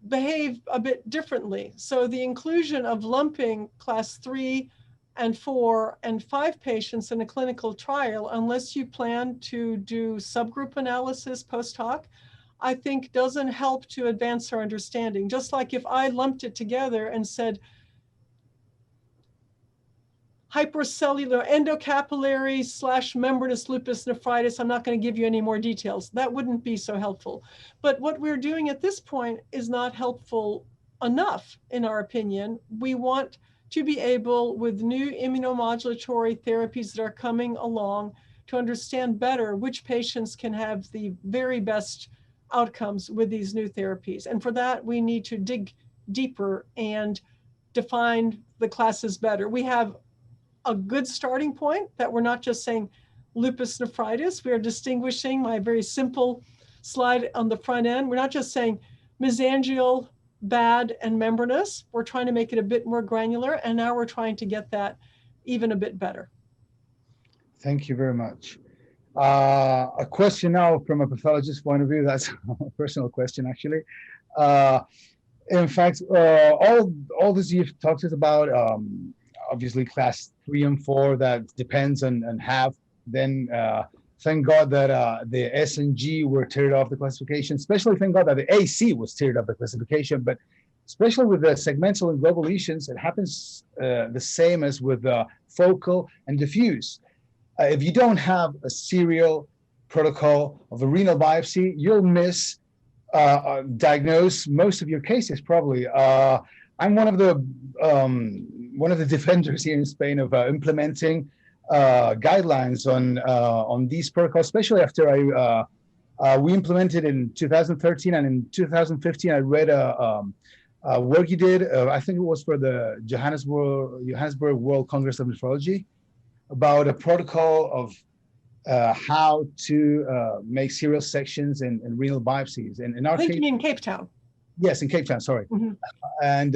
behave a bit differently. So the inclusion of lumping class 3 and 4 and 5 patients in a clinical trial, unless you plan to do subgroup analysis post hoc, I think doesn't help to advance our understanding. Just like if I lumped it together and said, hypercellular endocapillary / membranous lupus nephritis, I'm not going to give you any more details. That wouldn't be so helpful. But what we're doing at this point is not helpful enough, in our opinion. We want to be able, with new immunomodulatory therapies that are coming along, to understand better which patients can have the very best outcomes with these new therapies. And for that, we need to dig deeper and define the classes better. We have a good starting point that we're not just saying lupus nephritis. We are distinguishing, my very simple slide on the front end. We're not just saying mesangial, bad, and membranous. We're trying to make it a bit more granular, and now we're trying to get that even a bit better. Thank you very much. A question now from a pathologist's point of view. That's a personal question, actually. In fact, all this you've talked about, obviously class 3 and 4, that depends on have. Then thank God that the S and G were teared off the classification, especially thank God that the AC was teared off the classification, but especially with the segmental and global lesions, it happens the same as with focal and diffuse. If you don't have a serial protocol of a renal biopsy, you'll diagnose most of your cases probably. I'm one of the defenders here in Spain of implementing guidelines on these protocols, especially after we implemented in 2013, and in 2015 I read work you did, I think it was for the Johannesburg World Congress of Nephrology, about a protocol of how to make serial sections in renal biopsies. And in our case, in Cape Town. Yes, in Cape Town, sorry. Mm-hmm. And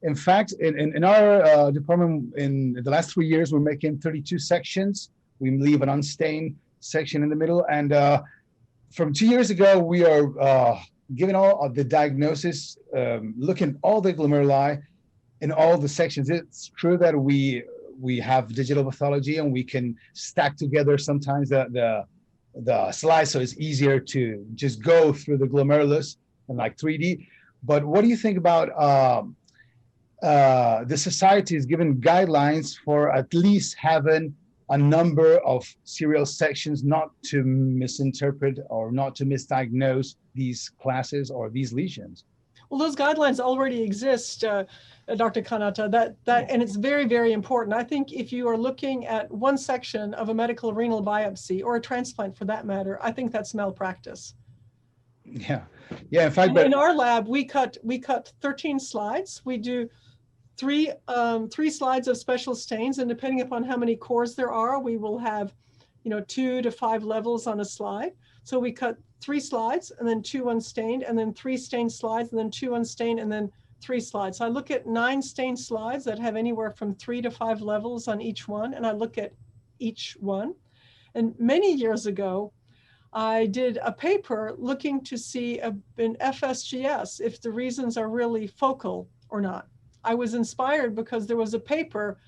in fact, in our department, in the last 3 years, we're making 32 sections. We leave an unstained section in the middle. And from 2 years ago, we are giving all of the diagnosis, looking at all the glomeruli in all the sections. It's true that we have digital pathology and we can stack together sometimes the slides, so it's easier to just go through the glomerulus and like 3D. But what do you think about the society is given guidelines for at least having a number of serial sections, not to misinterpret or not to misdiagnose these classes or these lesions? Well, those guidelines already exist, Dr. Kanata, and it's very, very important. I think if you are looking at one section of a medical renal biopsy or a transplant for that matter, I think that's malpractice. Yeah. In fact, in our lab, we cut 13 slides. We do three slides of special stains, and depending upon how many cores there are, we will have 2 to 5 levels on a slide. So we cut 3 slides and then 2 unstained, and then 3 stained slides, and then 2 unstained, and then 3 slides. So I look at 9 stained slides that have anywhere from 3 to 5 levels on each one, and I look at each one. And many years ago, I did a paper looking to see in FSGS if the reasons are really focal or not. I was inspired because there was a paper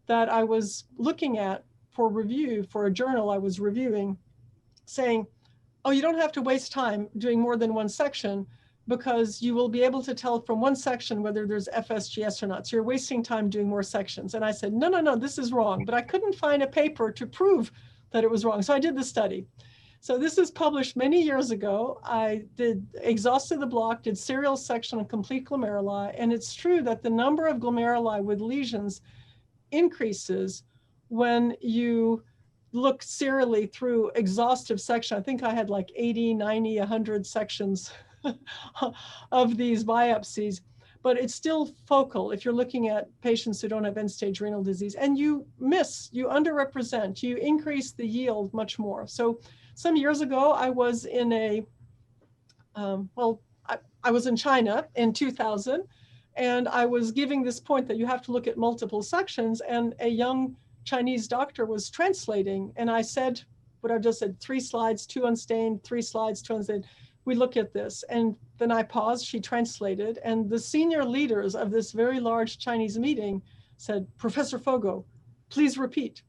that I was looking at for review for a journal I was reviewing, saying, oh, you don't have to waste time doing more than one section because you will be able to tell from one section whether there's FSGS or not. So you're wasting time doing more sections. And I said, no, this is wrong. But I couldn't find a paper to prove that it was wrong. So I did the study. So this is published many years ago. I exhausted the block, did serial section on complete glomeruli. And it's true that the number of glomeruli with lesions increases when you look serially through exhaustive section. I think I had like 80, 90, 100 sections of these biopsies, but it's still focal if you're looking at patients who don't have end-stage renal disease, and you underrepresent, you increase the yield much more. So some years ago, I was in I was in China in 2000, and I was giving this point that you have to look at multiple sections, and a young Chinese doctor was translating, and I said what I just said: 3 slides, 2 unstained, 3 slides, 2 unstained. We look at this, and then I paused, she translated, and the senior leaders of this very large Chinese meeting said, Professor Fogo, please repeat.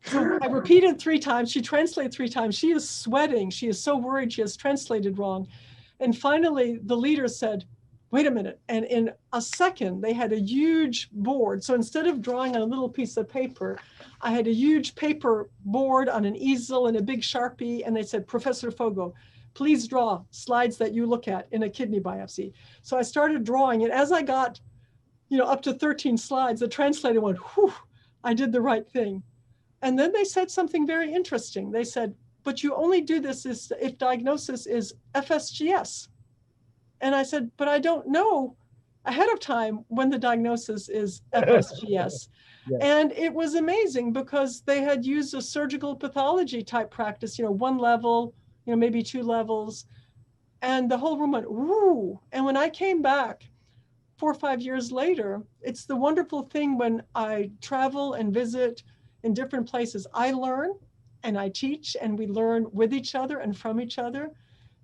So I repeated 3 times, she translated 3 times, she is sweating, she is so worried she has translated wrong. And finally, the leader said, wait a minute, and in a second, they had a huge board. So instead of drawing on a little piece of paper, I had a huge paper board on an easel and a big Sharpie, and they said, Professor Fogo, please draw slides that you look at in a kidney biopsy. So I started drawing, and as I got, up to 13 slides, the translator went, whew, I did the right thing. And then they said something very interesting. They said, but you only do this if diagnosis is FSGS. And I said, but I don't know ahead of time when the diagnosis is FSGS. Yeah. And it was amazing because they had used a surgical pathology type practice, 1 level, maybe 2 levels. And the whole room went, ooh. And when I came back 4 or 5 years later, it's the wonderful thing when I travel and visit in different places, I learn and I teach, and we learn with each other and from each other.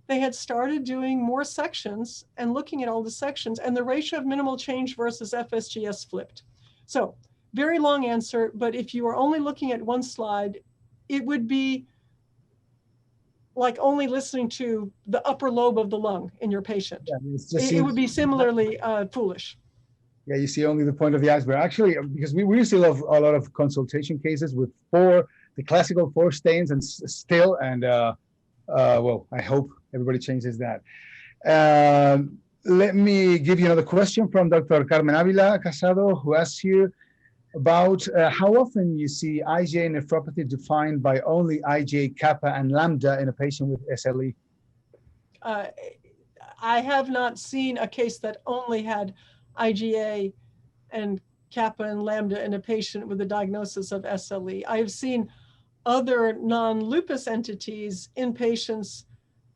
They had started doing more sections and looking at all the sections, and the ratio of minimal change versus FSGS flipped. So very long answer, but if you are only looking at one slide, it would be like only listening to the upper lobe of the lung in your patient. Yeah, it would be similarly foolish. Yeah, you see only the point of the iceberg. Actually, because we still have a lot of consultation cases with the classical 4 stains and still, and well, I hope everybody changes that. Let me give you another question from Dr. Carmen Avila Casado, who asks you about how often you see IgA nephropathy defined by only IgA kappa and lambda in a patient with SLE. I have not seen a case that only had IgA and kappa and lambda in a patient with a diagnosis of SLE. I have seen other non-lupus entities in patients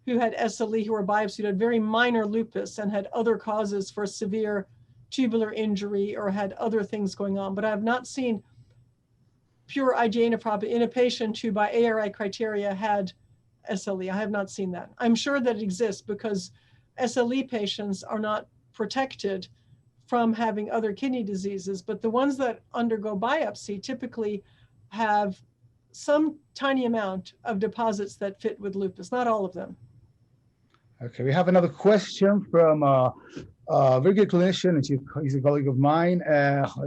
who had SLE who were biopsied, had very minor lupus and had other causes for severe tubular injury or had other things going on. But I have not seen pure IgA nephropathy in a patient who by ARI criteria had SLE. I have not seen that. I'm sure that it exists because SLE patients are not protected from having other kidney diseases, but the ones that undergo biopsy typically have some tiny amount of deposits that fit with lupus, not all of them. Okay, we have another question from a very good clinician, and he's a colleague of mine.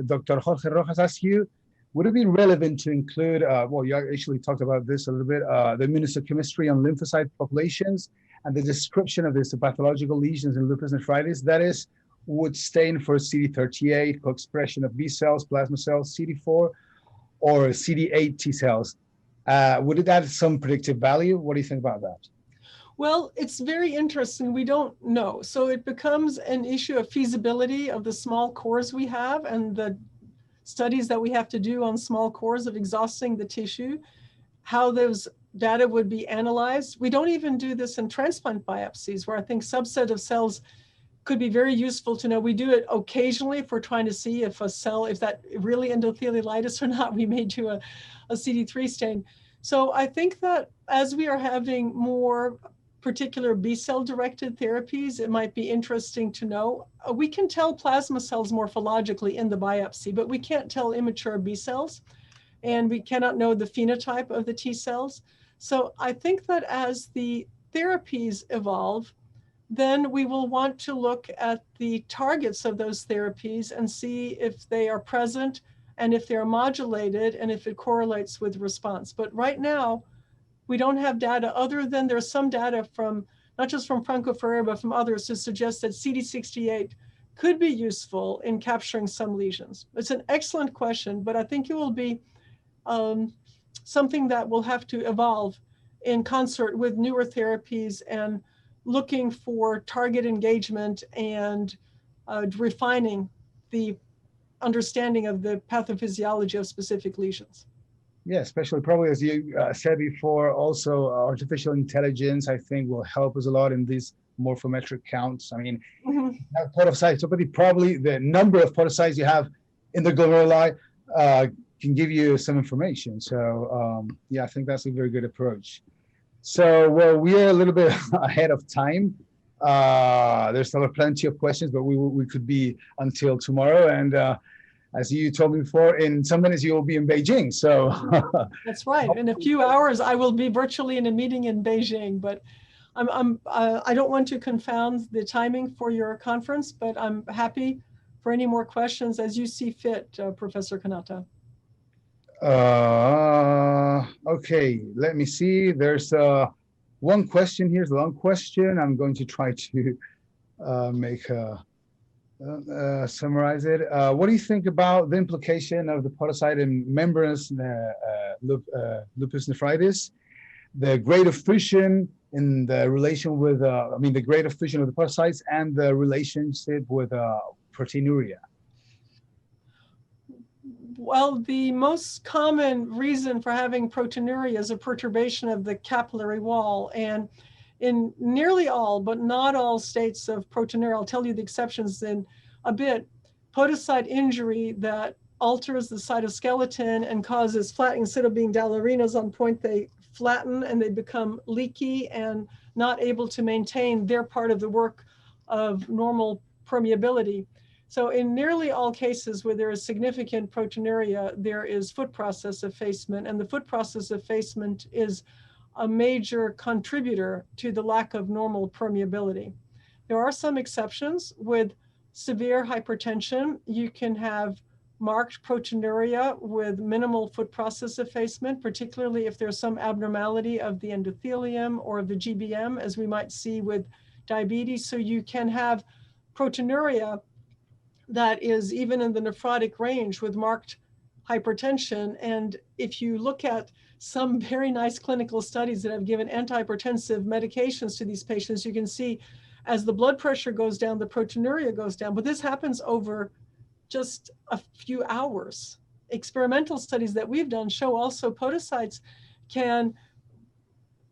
Dr. Jorge Rojas asks you, would it be relevant to include, well, you actually talked about this a little bit, the immunohistochemistry on lymphocyte populations and the description of the histopathological lesions in lupus nephritis, that is, would stain for CD38, co-expression of B cells, plasma cells, CD4, or CD8 T cells. Would it add some predictive value? What do you think about that? Well, it's very interesting. We don't know. So it becomes an issue of feasibility of the small cores we have and the studies that we have to do on small cores of exhausting the tissue, how those data would be analyzed. We don't even do this in transplant biopsies, where I think subset of cells could be very useful to know. We do it occasionally if we're trying to see if a cell, if that really endotheliolitis or not, we may do a CD3 stain. So I think that as we are having more particular B cell directed therapies, it might be interesting to know. We can tell plasma cells morphologically in the biopsy, but we can't tell immature B cells, and we cannot know the phenotype of the T cells. So I think that as the therapies evolve, then we will want to look at the targets of those therapies and see if they are present and if they're modulated and if it correlates with response. But right now, we don't have data other than there's some data from, not just from Franco Ferrer, but from others to suggest that CD68 could be useful in capturing some lesions. It's an excellent question, but I think it will be something that will have to evolve in concert with newer therapies and looking for target engagement and refining the understanding of the pathophysiology of specific lesions. Yeah, especially probably as you said before, also artificial intelligence, I think, will help us a lot in these morphometric counts. I mean, podocytopathy, probably the number of podocytes you have in the glomeruli can give you some information. So yeah, I think that's a very good approach. So, well, we are a little bit ahead of time. There's still plenty of questions, but we could be until tomorrow. And as you told me before, in some minutes you will be in Beijing. So that's right. In a few hours, I will be virtually in a meeting in Beijing. But I don't want to confound the timing for your conference, but I'm happy for any more questions as you see fit, Professor Kanata. Okay, let me see. There's one question here. It's a long question. I'm going to try to summarize it. What do you think about the implication of the podocyte in membranous lupus nephritis, the grade of fusion in the relation with, the grade of fusion of the podocytes and the relationship with proteinuria? Well, the most common reason for having proteinuria is a perturbation of the capillary wall. And in nearly all, but not all states of proteinuria, I'll tell you the exceptions in a bit, podocyte injury that alters the cytoskeleton and causes flattening. Instead of being ballerinas on point, they flatten and they become leaky and not able to maintain their part of the work of normal permeability. So in nearly all cases where there is significant proteinuria, there is foot process effacement, and the foot process effacement is a major contributor to the lack of normal permeability. There are some exceptions. With severe hypertension, you can have marked proteinuria with minimal foot process effacement, particularly if there's some abnormality of the endothelium or of the GBM, as we might see with diabetes. So you can have proteinuria that is even in the nephrotic range with marked hypertension. And if you look at some very nice clinical studies that have given antihypertensive medications to these patients, you can see As the blood pressure goes down, the proteinuria goes down, but this happens over just a few hours. Experimental studies that we've done show also podocytes can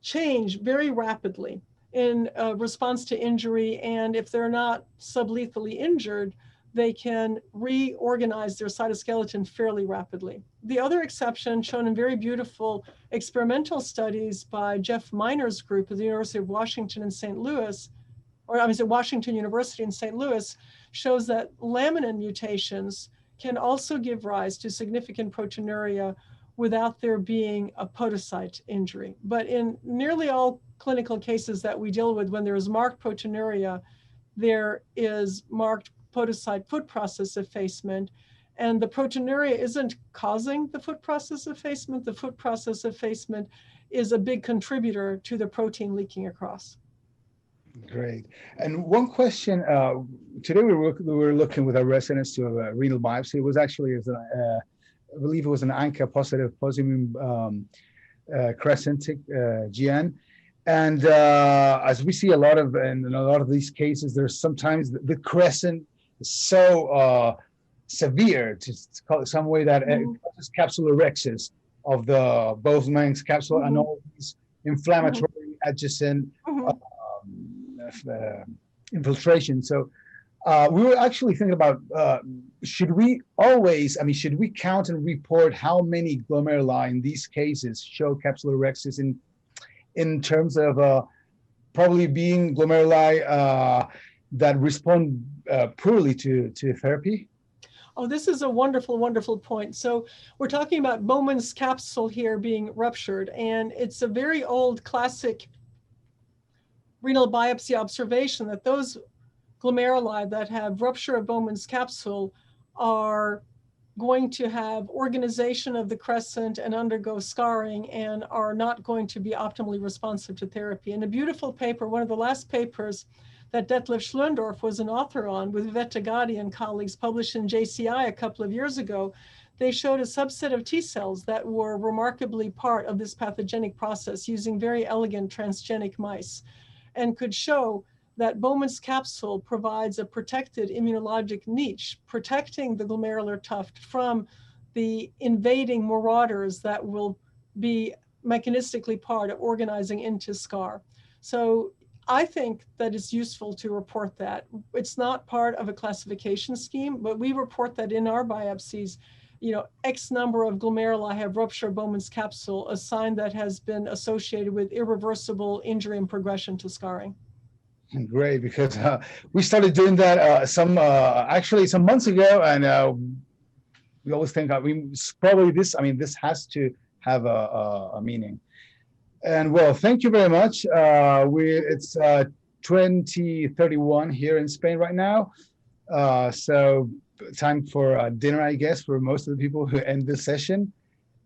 change very rapidly in response to injury, and if they're not sublethally injured, they can reorganize their cytoskeleton fairly rapidly. The other exception, shown in very beautiful experimental studies by Jeff Miner's group at the University of Washington in St. Louis, or I mean, Washington University in St. Louis, shows that laminin mutations can also give rise to significant proteinuria without there being a podocyte injury. But in nearly all clinical cases that we deal with, when there is marked proteinuria, there is marked podocyte foot process effacement, and the proteinuria isn't causing the foot process effacement. The foot process effacement is a big contributor to the protein leaking across. Great. And one question, today we were looking with our residents to a renal biopsy. It was actually, I believe it was an ANCA positive polyimmune crescent GN. And as we see a lot of these cases, there's sometimes the crescent is so severe, to call it some way, that causes capsulorhexis of the Bowman's capsule and all these inflammatory adjacent infiltration. So we were actually thinking about, should we count and report how many glomeruli in these cases show capsulorhexis in terms of probably being glomeruli that respond poorly to therapy? Oh, this is a wonderful, wonderful point. So we're talking about Bowman's capsule here being ruptured, and it's a very old classic renal biopsy observation that those glomeruli that have rupture of Bowman's capsule are going to have organization of the crescent and undergo scarring and are not going to be optimally responsive to therapy. In a beautiful paper, one of the last papers that Detlef Schlöndorff was an author on with Vivek Tagadi and colleagues, published in JCI a couple of years ago, they showed a subset of T cells that were remarkably part of this pathogenic process using very elegant transgenic mice, and could show that Bowman's capsule provides a protected immunologic niche, protecting the glomerular tuft from the invading marauders that will be mechanistically part of organizing into scar. So I think that it's useful to report that. It's not part of a classification scheme, but we report that in our biopsies, X number of glomeruli have ruptured Bowman's capsule, a sign that has been associated with irreversible injury and progression to scarring. Great, because we started doing that actually some months ago, and we always think this has to have a meaning. And well, thank you very much. It's 20:31 here in Spain right now, so time for dinner, I guess, for most of the people who end this session.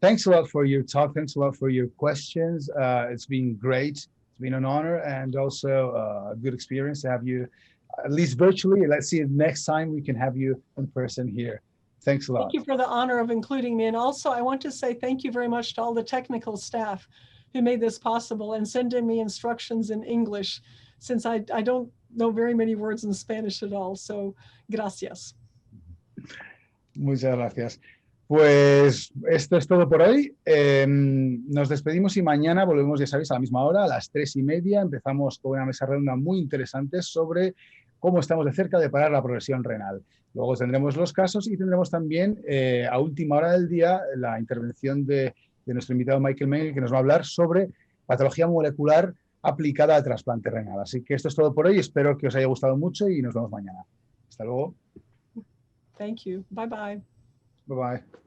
Thanks a lot for your talk. Thanks a lot for your questions. It's been great. It's been an honor and also a good experience to have you, at least virtually. Let's see if next time we can have you in person here. Thanks a lot. Thank you for the honor of including me. And also, I want to say thank you very much to all the technical staff who made this possible and sending me instructions in English, since I don't know very many words in Spanish at all. So, gracias. Muchas gracias. Pues esto es todo por hoy. Nos despedimos y mañana volvemos, ya sabéis, a la misma hora, a las 3:30. Empezamos con una mesa redonda muy interesante sobre cómo estamos de cerca de parar la progresión renal. Luego tendremos los casos y tendremos también a última hora del día la intervención de nuestro invitado Michael Mengel, que nos va a hablar sobre patología molecular aplicada al trasplante renal. Así que esto es todo por hoy. Espero que os haya gustado mucho y nos vemos mañana. Hasta luego. Thank you. Bye-bye. Bye-bye.